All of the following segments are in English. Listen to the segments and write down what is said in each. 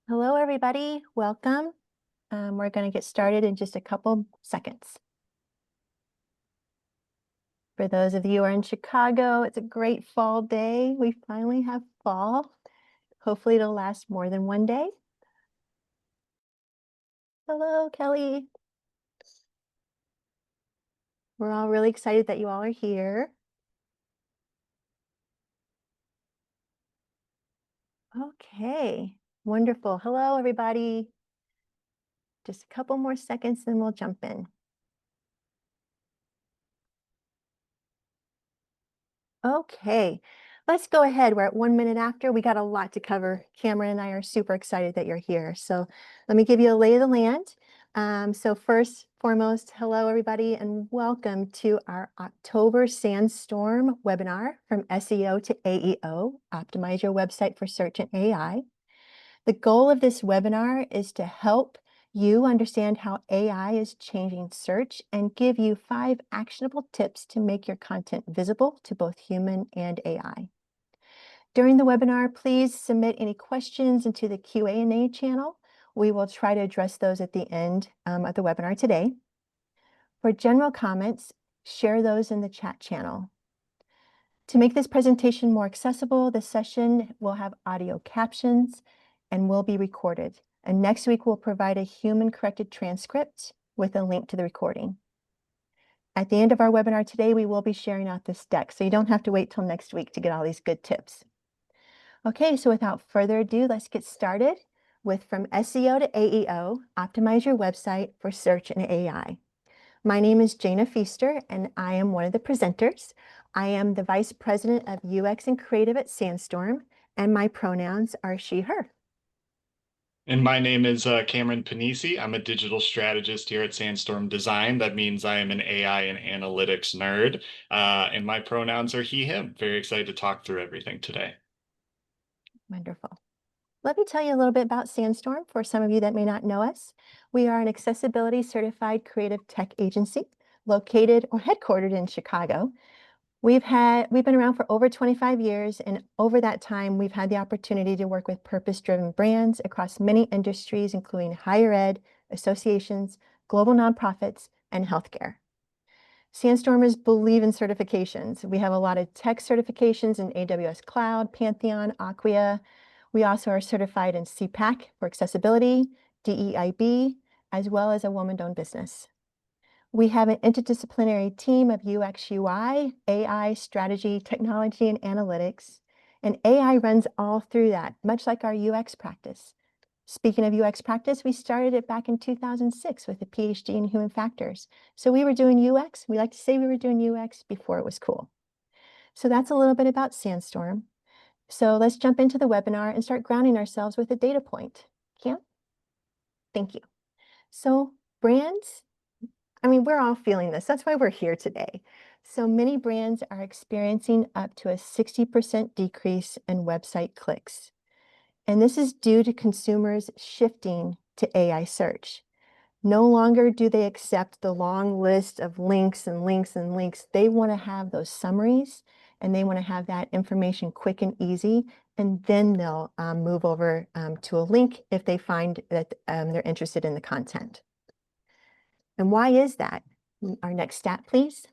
Hello, everybody. Welcome. We're going to get started in just a couple seconds. For those of you who are in Chicago, it's a great fall day. We finally have fall. Hopefully it'll last more than one day. Hello, Kelly. We're all really excited that you all are here. Okay, wonderful. Hello, everybody. Just a couple more seconds, then we'll jump in. Okay, let's go ahead. We're at 1 minute after. We got a lot to cover. Cameron and I are super excited that you're here. So let me give you a lay of the land. So first, foremost, hello everybody and welcome to our October Sandstorm webinar from SEO to AEO, Optimize Your Website for Search and AI. The goal of this webinar is to help you understand how AI is changing search and give you 5 actionable tips to make your content visible to both human and AI. During the webinar, please submit any questions into the Q&A channel. We will try to address those at the end of the webinar today. For general comments, share those in the chat channel. To make this presentation more accessible, the session will have audio captions and will be recorded. And next week, we'll provide a human-corrected transcript with a link to the recording. At the end of our webinar today, we will be sharing out this deck, so you don't have to wait till next week to get all these good tips. Okay, so without further ado, let's get started with From SEO to AEO, Optimize Your Website for Search and AI. My name is Jana Feaster, and I am one of the presenters. I am the Vice President of UX and Creative at Sandstorm, and my pronouns are she, her. And my name is Cameron Panisi. I'm a digital strategist here at Sandstorm Design. That means I am an AI and analytics nerd. And my pronouns are he, him. Very excited to talk through everything today. Wonderful. Let me tell you a little bit about Sandstorm for some of you that may not know us. We are an accessibility certified creative tech agency located or headquartered in Chicago. We've been around for over 25 years, and over that time, we've had the opportunity to work with purpose-driven brands across many industries, including higher ed, associations, global nonprofits, and healthcare. Sandstormers believe in certifications. We have a lot of tech certifications in AWS Cloud, Pantheon, Acquia. We also are certified in CPAC for accessibility, DEIB, as well as a woman-owned business. We have an interdisciplinary team of UX, UI, AI, strategy, technology, and analytics. And AI runs all through that, much like our UX practice. Speaking of UX practice, we started it back in 2006 with a PhD in human factors. So we were doing UX. We like to say we were doing UX before it was cool. So that's a little bit about Sandstorm. So let's jump into the webinar and start grounding ourselves with a data point. Cam? Thank you. So brands, we're all feeling this. That's why we're here today. So many brands are experiencing up to a 60% decrease in website clicks. And this is due to consumers shifting to AI search. No longer do they accept the long list of links and links and links. They want to have those summaries, and they want to have that information quick and easy. And then they'll move over to a link if they find that they're interested in the content. And why is that? Our next stat, please.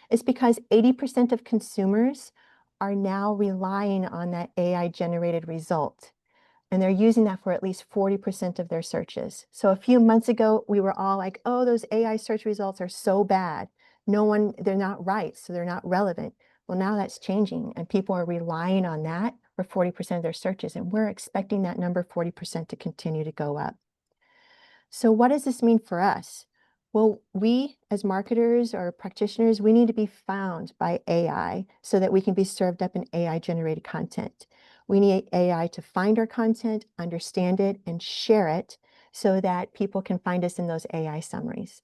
It's because 80% of consumers are now relying on that AI-generated result. And they're using that for at least 40% of their searches. So a few months ago, we were all like, oh, those AI search results are so bad. They're not right, so they're not relevant. Well, now that's changing, and people are relying on that for 40% of their searches. And we're expecting that number, 40%, to continue to go up. So what does this mean for us? Well, we as marketers or practitioners, we need to be found by AI so that we can be served up in AI-generated content. We need AI to find our content, understand it, and share it so that people can find us in those AI summaries.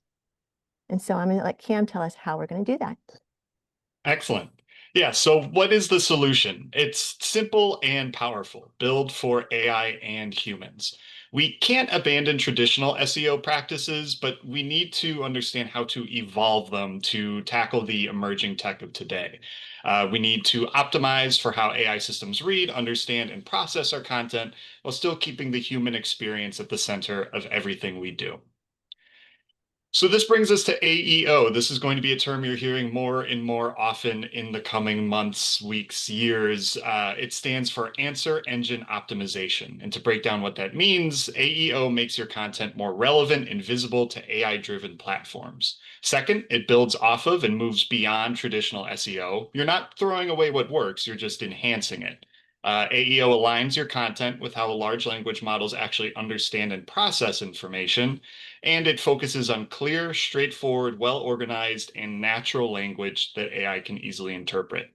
And so I'm going to let Cam tell us how we're going to do that. Excellent. Yeah, so what is the solution? It's simple and powerful. Build for AI and humans. We can't abandon traditional SEO practices, but we need to understand how to evolve them to tackle the emerging tech of today. We need to optimize for how AI systems read, understand, and process our content while still keeping the human experience at the center of everything we do. So this brings us to AEO. This is going to be a term you're hearing more and more often in the coming months, weeks, years. It stands for Answer Engine Optimization. And to break down what that means, AEO makes your content more relevant and visible to AI-driven platforms. Second, it builds off of and moves beyond traditional SEO. You're not throwing away what works, you're just enhancing it. AEO aligns your content with how large language models actually understand and process information, and it focuses on clear, straightforward, well-organized, and natural language that AI can easily interpret.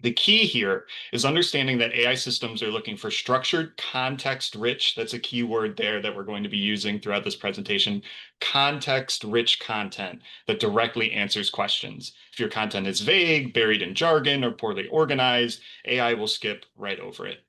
The key here is understanding that AI systems are looking for structured, context-rich, that's a key word there that we're going to be using throughout this presentation, context-rich content that directly answers questions. If your content is vague, buried in jargon, or poorly organized, AI will skip right over it.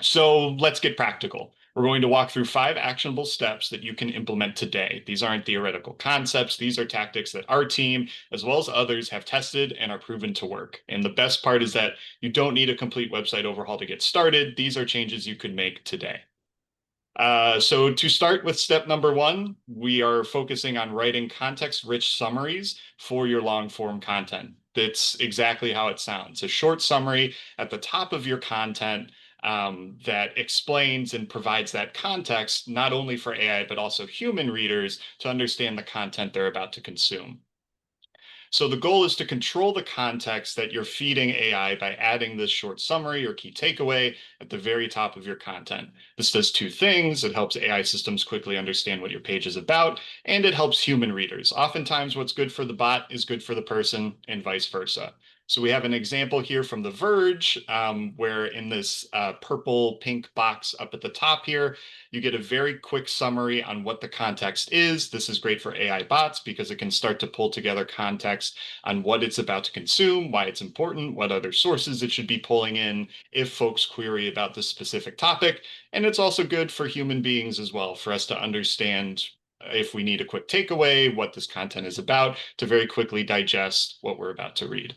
So let's get practical. We're going to walk through 5 actionable steps that you can implement today. These aren't theoretical concepts. These are tactics that our team, as well as others, have tested and are proven to work. And the best part is that you don't need a complete website overhaul to get started. These are changes you could make today. So to start with step number 1, we are focusing on writing context-rich summaries for your long-form content. That's exactly how it sounds. A short summary at the top of your content that explains and provides that context, not only for AI, but also human readers to understand the content they're about to consume. So the goal is to control the context that you're feeding AI by adding this short summary or key takeaway at the very top of your content. This does 2 things. It helps AI systems quickly understand what your page is about, and it helps human readers. Oftentimes, what's good for the bot is good for the person, and vice versa. So we have an example here from The Verge, where in this purple pink box up at the top here, you get a very quick summary on what the context is. This is great for AI bots because it can start to pull together context on what it's about to consume, why it's important, what other sources it should be pulling in if folks query about this specific topic. And it's also good for human beings as well, for us to understand if we need a quick takeaway, what this content is about, to very quickly digest what we're about to read.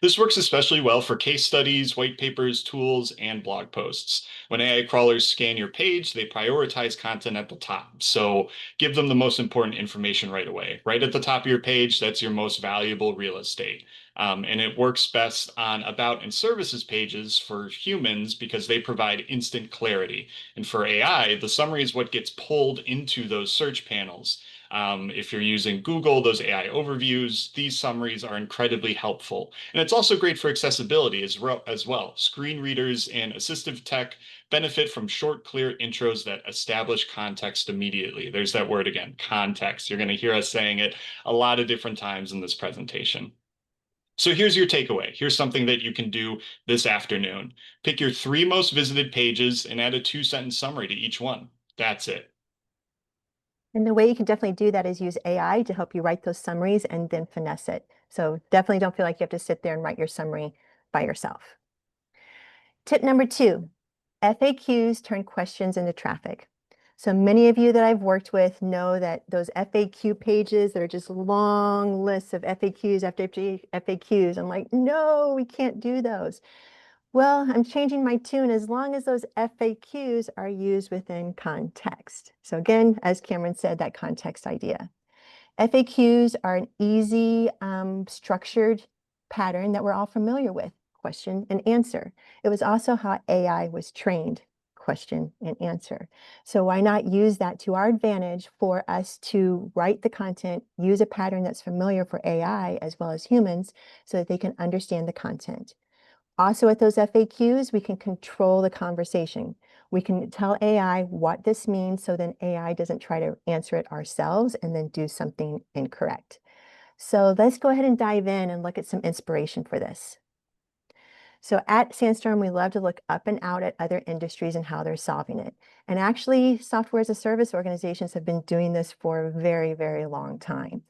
This works especially well for case studies, white papers, tools, and blog posts. When AI crawlers scan your page, they prioritize content at the top. So give them the most important information right away. Right at the top of your page, that's your most valuable real estate. And it works best on about and services pages for humans because they provide instant clarity. And for AI, the summary is what gets pulled into those search panels. If you're using Google, those AI overviews, these summaries are incredibly helpful. And it's also great for accessibility as well. Screen readers and assistive tech benefit from short, clear intros that establish context immediately. There's that word again, context. You're going to hear us saying it a lot of different times in this presentation. So here's your takeaway. Here's something that you can do this afternoon. Pick your 3 most visited pages and add a 2-sentence summary to each one. That's it. And the way you can definitely do that is use AI to help you write those summaries and then finesse it. So definitely don't feel like you have to sit there and write your summary by yourself. Tip number 2, FAQs turn questions into traffic. So many of you that I've worked with know that those FAQ pages that are just long lists of FAQs after FAQs, I'm like, no, we can't do those. Well, I'm changing my tune as long as those FAQs are used within context. So again, as Cameron said, that context idea. FAQs are an easy, structured pattern that we're all familiar with, question and answer. It was also how AI was trained, question and answer. So why not use that to our advantage for us to write the content, use a pattern that's familiar for AI as well as humans so that they can understand the content. Also with those FAQs, we can control the conversation. We can tell AI what this means so then AI doesn't try to answer it ourselves and then do something incorrect. So let's go ahead and dive in and look at some inspiration for this. So at Sandstorm, we love to look up and out at other industries and how they're solving it. And actually, software as a service organizations have been doing this for a very, very long time.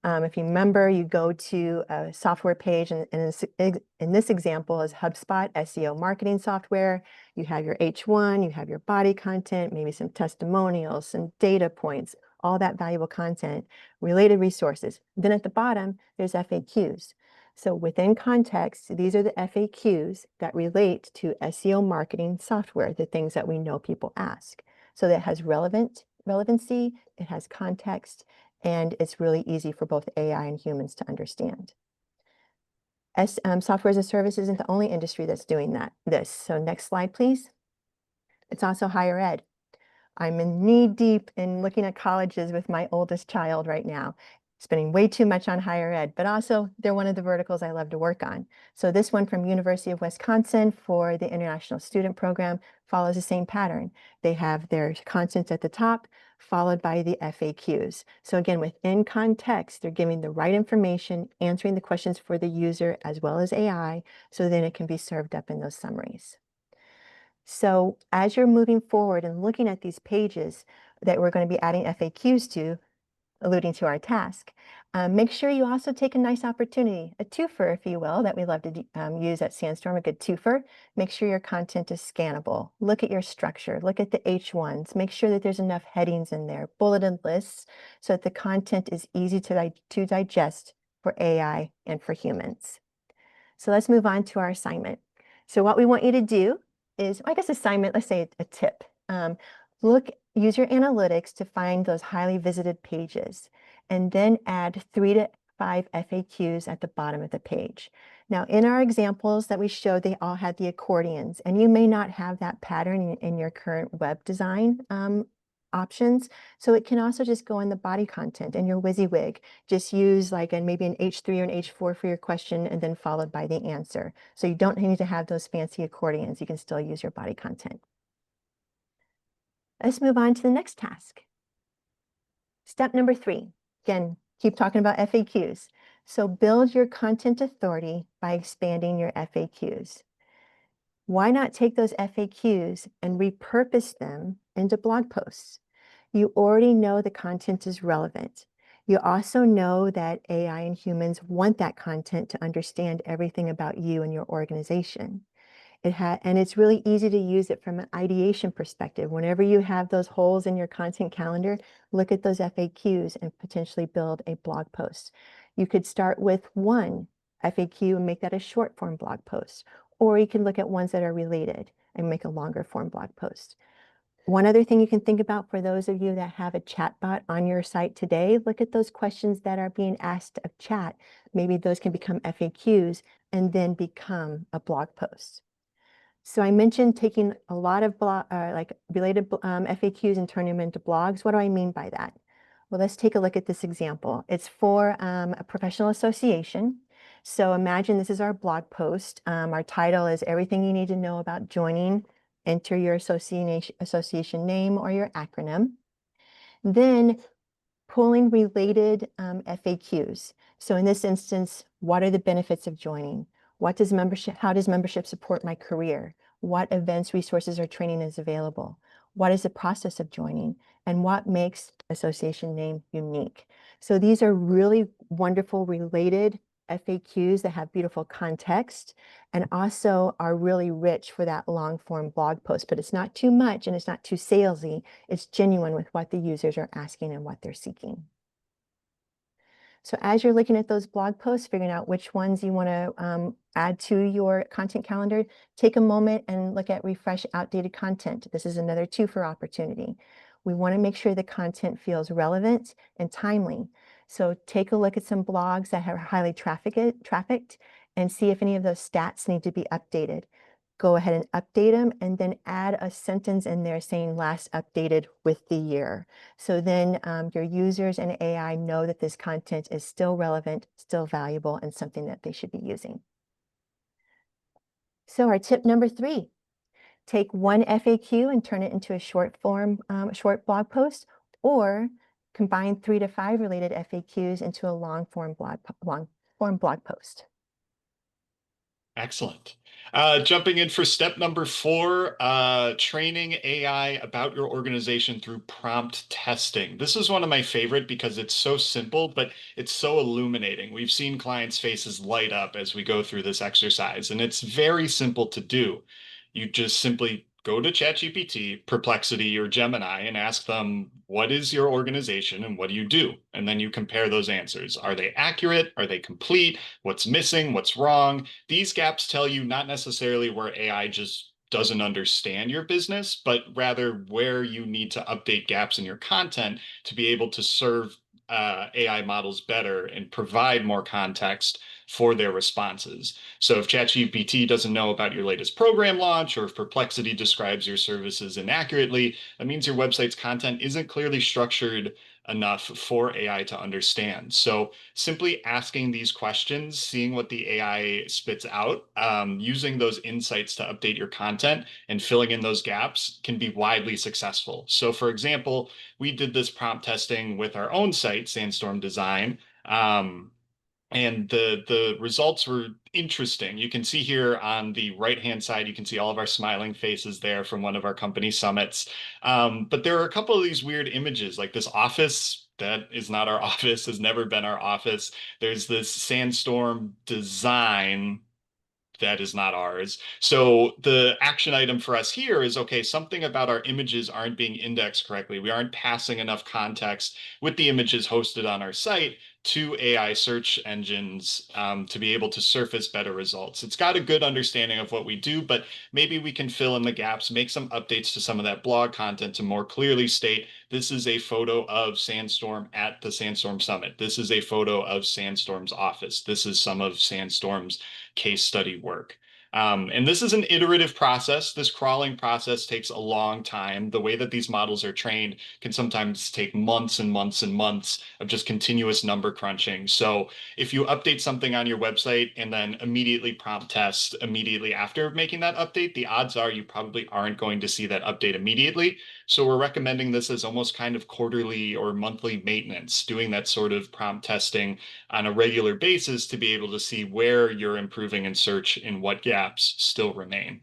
If you remember, you go to a software page, and in this example is HubSpot SEO marketing software. You have your H1, you have your body content, maybe some testimonials, some data points, all that valuable content, related resources. Then at the bottom, there's FAQs. So within context, these are the FAQs that relate to SEO marketing software, the things that we know people ask. So that has relevancy, it has context, and it's really easy for both AI and humans to understand. Software as a service isn't the only industry that's doing this. So next slide, please. It's also higher ed. I'm in knee deep in looking at colleges with my oldest child right now, spending way too much on higher ed, but also they're one of the verticals I love to work on. So this one from University of Wisconsin for the International Student Program follows the same pattern. They have their content at the top, followed by the FAQs. So again, within context, they're giving the right information, answering the questions for the user as well as AI, so then it can be served up in those summaries. So as you're moving forward and looking at these pages that we're going to be adding FAQs to, alluding to our task, make sure you also take a nice opportunity, a twofer, if you will, that we love to use at Sandstorm, a good twofer. Make sure your content is scannable. Look at your structure. Look at the H1s. Make sure that there's enough headings in there, bulleted lists, so that the content is easy to digest for AI and for humans. So let's move on to our assignment. So what we want you to do is, I guess assignment, let's say a tip. Use your analytics to find those highly visited pages, and then add 3 to 5 FAQs at the bottom of the page. Now, in our examples that we showed, they all had the accordions, and you may not have that pattern in your current web design options. So it can also just go in the body content and your WYSIWYG. Just use like maybe an H3 or an H4 for your question, and then followed by the answer. So you don't need to have those fancy accordions. You can still use your body content. Let's move on to the next task. Step number 3. Again, keep talking about FAQs. So build your content authority by expanding your FAQs. Why not take those FAQs and repurpose them into blog posts? You already know the content is relevant. You also know that AI and humans want that content to understand everything about you and your organization. And it's really easy to use it from an ideation perspective. Whenever you have those holes in your content calendar, look at those FAQs and potentially build a blog post. You could start with one FAQ and make that a short form blog post, or you can look at ones that are related and make a longer form blog post. One other thing you can think about for those of you that have a chatbot on your site today, look at those questions that are being asked of chat. Maybe those can become FAQs and then become a blog post. So I mentioned taking a lot of related FAQs and turning them into blogs. What do I mean by that? Well, let's take a look at this example. It's for a professional association. So imagine this is our blog post. Our title is Everything You Need to Know About Joining. Enter your association name or your acronym. Then pulling related FAQs. So in this instance, what are the benefits of joining? How does membership support my career? What events, resources, or training is available? What is the process of joining? And what makes association name unique? So these are really wonderful related FAQs that have beautiful context and also are really rich for that long form blog post, but it's not too much and it's not too salesy. It's genuine with what the users are asking and what they're seeking. So as you're looking at those blog posts, figuring out which ones you want to add to your content calendar, take a moment and look at refresh outdated content. This is another twofer opportunity. We want to make sure the content feels relevant and timely. So take a look at some blogs that are highly trafficked and see if any of those stats need to be updated. Go ahead and update them and then add a sentence in there saying last updated with the year. So then your users and AI know that this content is still relevant, still valuable, and something that they should be using. So our tip number 3, take one FAQ and turn it into a short blog post, or combine 3 to 5 related FAQs into a long form blog post. Excellent. Jumping in for step number 4, training AI about your organization through prompt testing. This is one of my favorite because it's so simple, but it's so illuminating. We've seen clients' faces light up as we go through this exercise, and it's very simple to do. You just simply go to ChatGPT, Perplexity, or Gemini and ask them, what is your organization and what do you do? And then you compare those answers. Are they accurate? Are they complete? What's missing? What's wrong? These gaps tell you not necessarily where AI just doesn't understand your business, but rather where you need to update gaps in your content to be able to serve AI models better and provide more context for their responses. So if ChatGPT doesn't know about your latest program launch, or if Perplexity describes your services inaccurately, that means your website's content isn't clearly structured enough for AI to understand. So simply asking these questions, seeing what the AI spits out, using those insights to update your content and filling in those gaps can be widely successful. So for example, we did this prompt testing with our own site, Sandstorm Design. And the results were interesting. You can see here on the right-hand side, you can see all of our smiling faces there from one of our company summits. But there are a couple of these weird images, like this office that is not our office, has never been our office. There's this Sandstorm Design that is not ours. So the action item for us here is, okay, something about our images aren't being indexed correctly. We aren't passing enough context with the images hosted on our site to AI search engines to be able to surface better results. It's got a good understanding of what we do, but maybe we can fill in the gaps, make some updates to some of that blog content to more clearly state this is a photo of Sandstorm at the Sandstorm Summit. This is a photo of Sandstorm's office. This is some of Sandstorm's case study work. And this is an iterative process. This crawling process takes a long time. The way that these models are trained can sometimes take months and months and months of just continuous number crunching. So if you update something on your website and then immediately prompt test immediately after making that update, the odds are you probably aren't going to see that update immediately. So we're recommending this as almost kind of quarterly or monthly maintenance, doing that sort of prompt testing on a regular basis to be able to see where you're improving in search and what gaps still remain.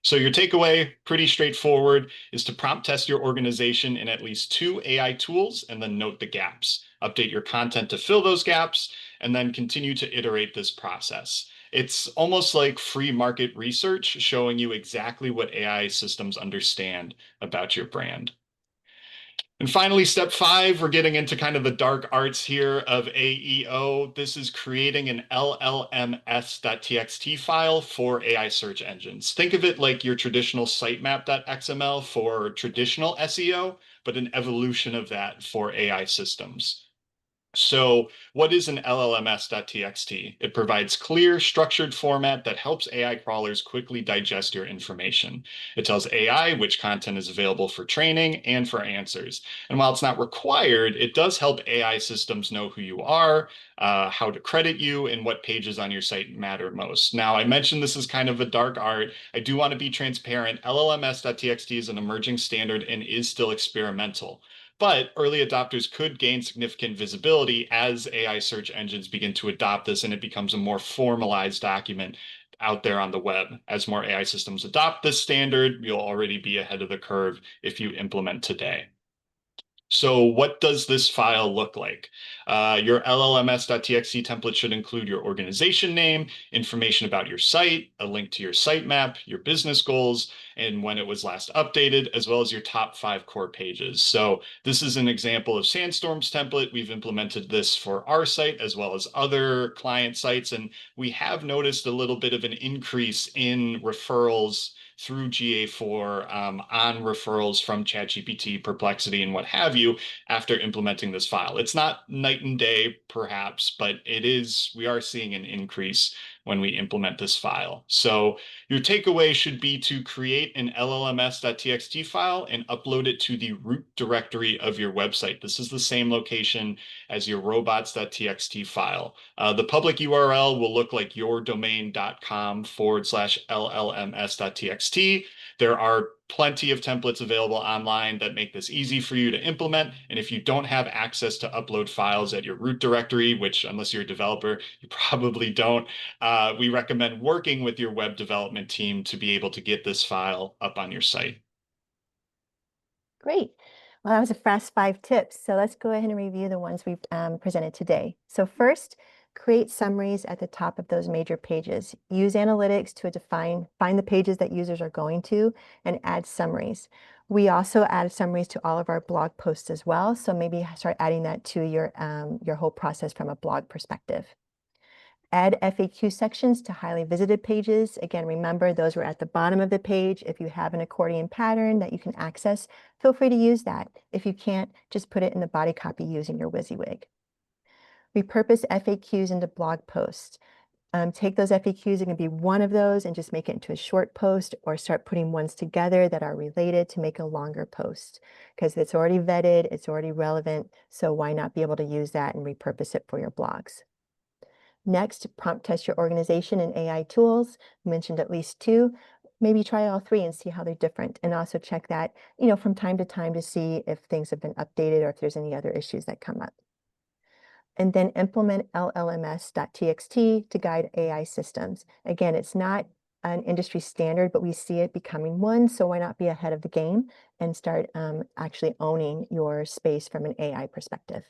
So your takeaway, pretty straightforward, is to prompt test your organization in at least 2 AI tools and then note the gaps. Update your content to fill those gaps and then continue to iterate this process. It's almost like free market research showing you exactly what AI systems understand about your brand. And finally, step 5, we're getting into kind of the dark arts here of AEO. This is creating an LLMS.txt file for AI search engines. Think of it like your traditional sitemap.xml for traditional SEO, but an evolution of that for AI systems. So what is an LLMS.txt? It provides clear, structured format that helps AI crawlers quickly digest your information. It tells AI which content is available for training and for answers. And while it's not required, it does help AI systems know who you are, how to credit you, and what pages on your site matter most. Now, I mentioned this is kind of a dark art. I do want to be transparent. LLMS.txt is an emerging standard and is still experimental. But early adopters could gain significant visibility as AI search engines begin to adopt this and it becomes a more formalized document out there on the web. As more AI systems adopt this standard, you'll already be ahead of the curve if you implement today. So what does this file look like? Your LLMS.txt template should include your organization name, information about your site, a link to your sitemap, your business goals, and when it was last updated, as well as your top 5 core pages. So this is an example of Sandstorm's template. We've implemented this for our site as well as other client sites, and we have noticed a little bit of an increase in referrals through GA4 on referrals from ChatGPT, Perplexity, and what have you after implementing this file. It's not night and day, perhaps, but we are seeing an increase when we implement this file. So your takeaway should be to create an LLMS.txt file and upload it to the root directory of your website. This is the same location as your robots.txt file. The public URL will look like yourdomain.com/LLMS.txt. .txt. There are plenty of templates available online that make this easy for you to implement. And if you don't have access to upload files at your root directory, which unless you're a developer, you probably don't, we recommend working with your web development team to be able to get this file up on your site. Great. Well, that was a fast 5 tips. So let's go ahead and review the ones we've presented today. So first, create summaries at the top of those major pages. Use analytics to find the pages that users are going to and add summaries. We also add summaries to all of our blog posts as well. So maybe start adding that to your whole process from a blog perspective. Add FAQ sections to highly visited pages. Again, remember those were at the bottom of the page. If you have an accordion pattern that you can access, feel free to use that. If you can't, just put it in the body copy using your WYSIWYG. Repurpose FAQs into blog posts. Take those FAQs, it can be one of those, and just make it into a short post, or start putting ones together that are related to make a longer post, because it's already vetted, it's already relevant, so why not be able to use that and repurpose it for your blogs? Next, prompt test your organization and AI tools. I mentioned at least 2. Maybe try all 3 and see how they're different. And also check that, from time to time to see if things have been updated or if there's any other issues that come up. And then implement llms.txt to guide AI systems. Again, it's not an industry standard, but we see it becoming one. So why not be ahead of the game and start actually owning your space from an AI perspective?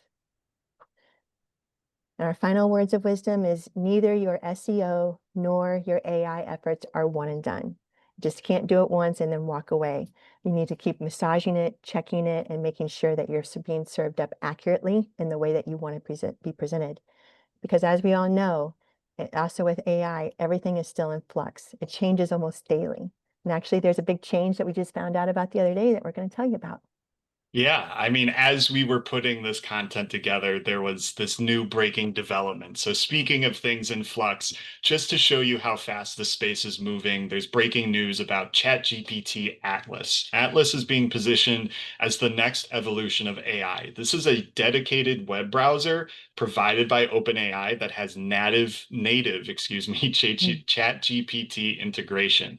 And our final words of wisdom is neither your SEO nor your AI efforts are one and done. You just can't do it once and then walk away. You need to keep massaging it, checking it, and making sure that you're being served up accurately in the way that you want to be presented. Because as we all know, also with AI, everything is still in flux. It changes almost daily. And actually, there's a big change that we just found out about the other day that we're going to tell you about. Yeah, I mean, as we were putting this content together, there was this new breaking development. So, speaking of things in flux, just to show you how fast the space is moving, there's breaking news about ChatGPT Atlas. Atlas is being positioned as the next evolution of AI. This is a dedicated web browser provided by OpenAI that has native, Mm. ChatGPT integration.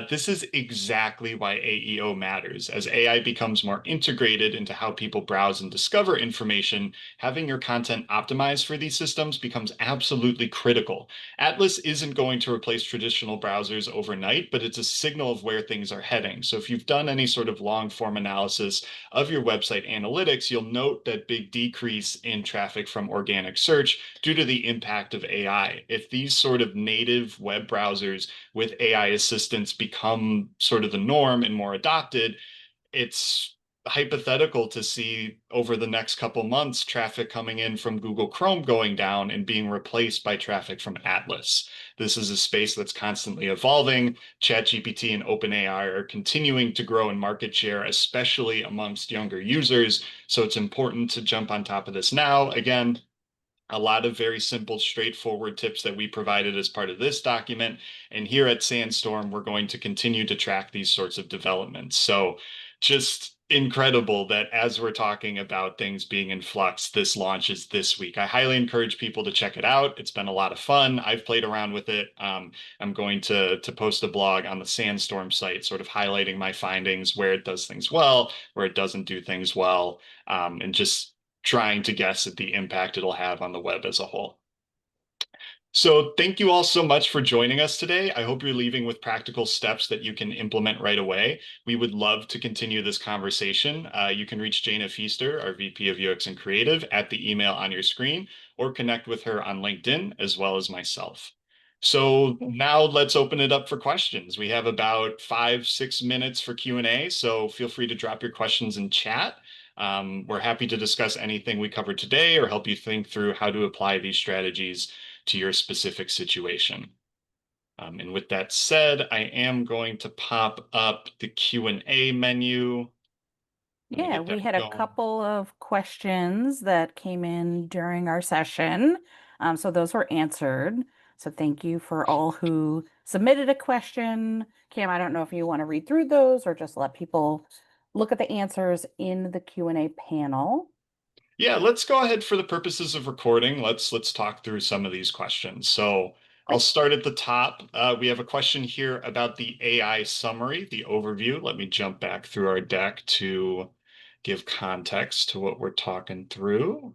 This is exactly why AEO matters. As AI becomes more integrated into how people browse and discover information, having your content optimized for these systems becomes absolutely critical. Atlas isn't going to replace traditional browsers overnight, but it's a signal of where things are heading. So if you've done any sort of long form analysis of your website analytics, you'll note that big decrease in traffic from organic search due to the impact of AI. If these sort of native web browsers with AI assistance become sort of the norm and more adopted, it's hypothetical to see over the next couple months traffic coming in from Google Chrome going down and being replaced by traffic from Atlas. This is a space that's constantly evolving. ChatGPT and OpenAI are continuing to grow in market share, especially amongst younger users. So it's important to jump on top of this now. Again, a lot of very simple, straightforward tips that we provided as part of this document. And here at Sandstorm, we're going to continue to track these sorts of developments. So just incredible that as we're talking about things being in flux, this launches this week. I highly encourage people to check it out. It's been a lot of fun. I've played around with it. I'm going to post a blog on the Sandstorm site, sort of highlighting my findings, where it does things well, where it doesn't do things well, and just trying to guess at the impact it'll have on the web as a whole. So thank you all so much for joining us today. I hope you're leaving with practical steps that you can implement right away. We would love to continue this conversation. You can reach Jana Feaster, our VP of UX and Creative, at the email on your screen, or connect with her on LinkedIn, as well as myself. So now let's open it up for questions. We have about 5-6 minutes for Q&A, so feel free to drop your questions in chat. We're happy to discuss anything we covered today or help you think through how to apply these strategies to your specific situation. And with that said, I am going to pop up the Q&A menu. Let me Yeah, get we that had a going. couple of questions that came in during our session. So those were answered. So thank you for all who submitted a question. Cam, I don't know if you want to read through those or just let people look at the answers in the Q&A panel. Yeah, let's go ahead for the purposes of recording. Let's talk through some of these questions. So I'll start at the top. We have a question here about the AI summary, the overview. Let me jump back through our deck to give context to what we're talking through.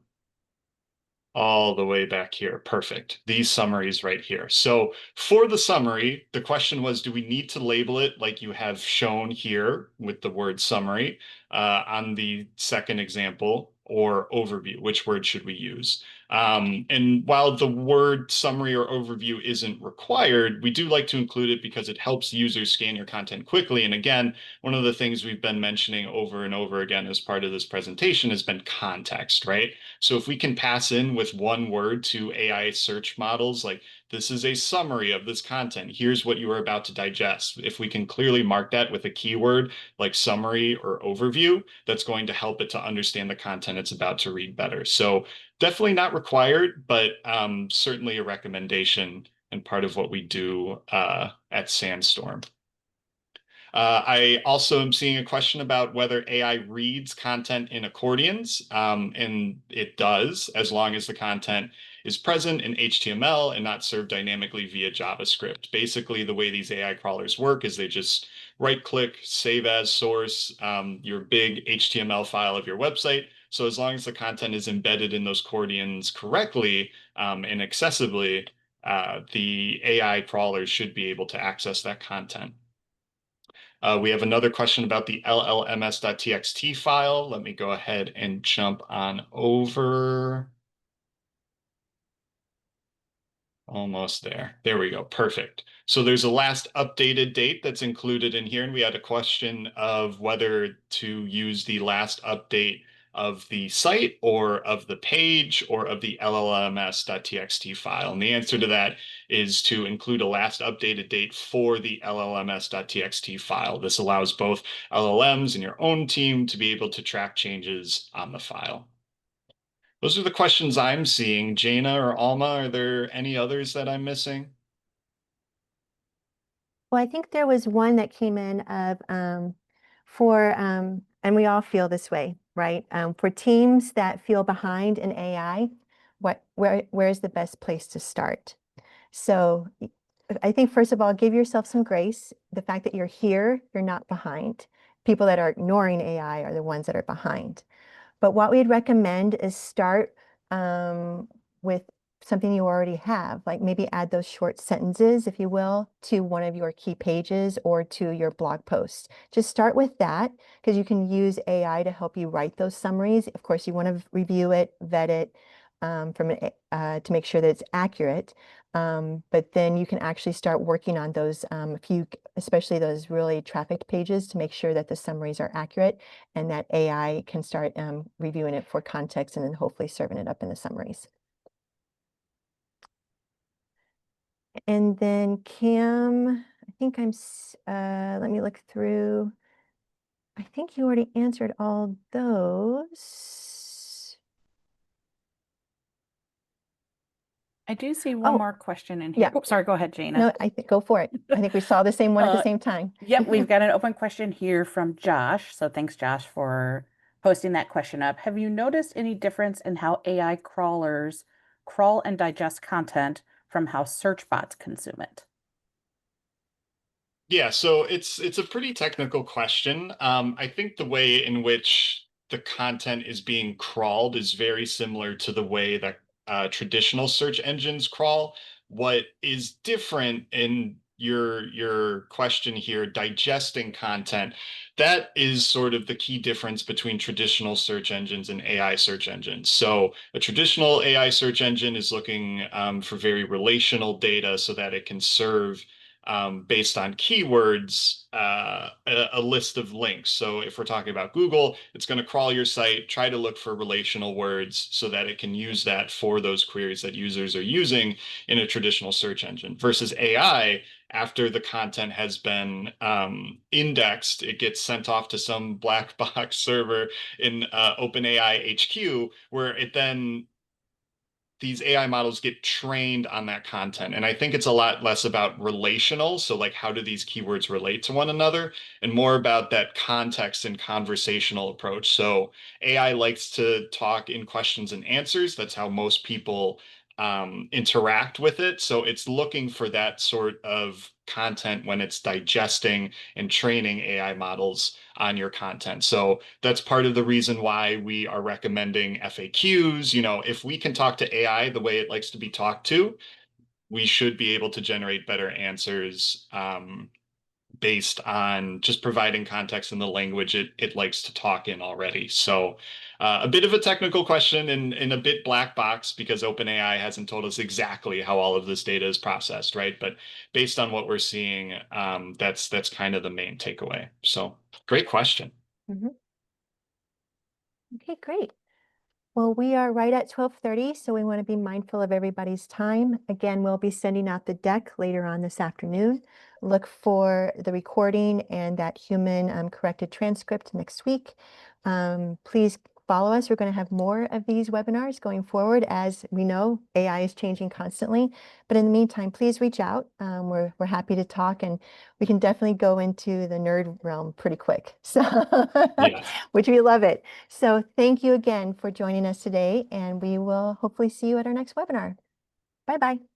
All the way back here. Perfect. These summaries right here. So for the summary, the question was, do we need to label it like you have shown here with the word summary on the second example, or overview? Which word should we use? And while the word summary or overview isn't required, we do like to include it because it helps users scan your content quickly. And again, one of the things we've been mentioning over and over again as part of this presentation has been context, right? So if we can pass in with one word to AI search models, like this is a summary of this content, here's what you are about to digest. If we can clearly mark that with a keyword like summary or overview, that's going to help it to understand the content it's about to read better. So definitely not required, but certainly a recommendation and part of what we do at Sandstorm. I also am seeing a question about whether AI reads content in accordions, and it does, as long as the content is present in HTML and not served dynamically via JavaScript. Basically, the way these AI crawlers work is they just right-click, save as source, your big HTML file of your website. So as long as the content is embedded in those accordions correctly and accessibly, the AI crawlers should be able to access that content. We have another question about the llms.txt file. Let me go ahead and jump on over. Almost there. There we go. Perfect. So there's a last updated date that's included in here. And we had a question of whether to use the last update of the site or of the page or of the llms.txt file. And the answer to that is to include a last updated date for the llms.txt file. This allows both LLMs and your own team to be able to track changes on the file. Those are the questions I'm seeing. Jaina or Alma, are there any others that I'm missing? Well, I think there was one that came in of and we all feel this way, right? For teams that feel behind in AI, where's the best place to start? So I think first of all, give yourself some grace. The fact that you're here, you're not behind. People that are ignoring AI are the ones that are behind. But what we'd recommend is start with something you already have, like maybe add those short sentences, if you will, to one of your key pages or to your blog post. Just start with that because you can use AI to help you write those summaries. Of course, you want to review it, vet it to make sure that it's accurate. But then you can actually start working on those especially those really trafficked pages to make sure that the summaries are accurate and that AI can start reviewing it for context and then hopefully serving it up in the summaries. And then Cam, I think let me look through. I think you already answered all those. I do see one Oh, more question in here. yeah. Oh, sorry, go ahead, Jaina. No, go for it. I think we saw the same one at the same time. Yep, we've got an open question here from Josh. So thanks, Josh, for posting that question up. Have you noticed any difference in how AI crawlers crawl and digest content from how search bots consume it? Yeah, so it's a pretty technical question. I think the way in which the content is being crawled is very similar to the way that traditional search engines crawl. What is different in your question here, digesting content, that is sort of the key difference between traditional search engines and AI search engines. So a traditional AI search engine is looking for very relational data so that it can serve based on keywords, a list of links. So if we're talking about Google, it's going to crawl your site, try to look for relational words so that it can use that for those queries that users are using in a traditional search engine. Versus AI, after the content has been indexed, it gets sent off to some black box server in OpenAI HQ, where it then these AI models get trained on that content. And I think it's a lot less about relational. So like, how do these keywords relate to one another? And more about that context and conversational approach. So AI likes to talk in questions and answers. That's how most people interact with it. So it's looking for that sort of content when it's digesting and training AI models on your content. So that's part of the reason why we are recommending FAQs. You know, if we can talk to AI the way it likes to be talked to, we should be able to generate better answers based on just providing context in the language it likes to talk in already. So a bit of a technical question and a bit black box because OpenAI hasn't told us exactly how all of this data is processed, right? But based on what we're seeing, that's kind of the main takeaway. So great question. Mhm. Okay, great. Well, we are right at 12:30, so we want to be mindful of everybody's time. Again, we'll be sending out the deck later on this afternoon. Look for the recording and that human corrected transcript next week. Please follow us. We're going to have more of these webinars going forward. As we know, AI is changing constantly. But in the meantime, please reach out. We're happy to talk, and we can definitely go into the nerd realm pretty quick. So, Yeah. which we love it. So thank you again for joining us today, and we will hopefully see you at our next webinar. Bye-bye.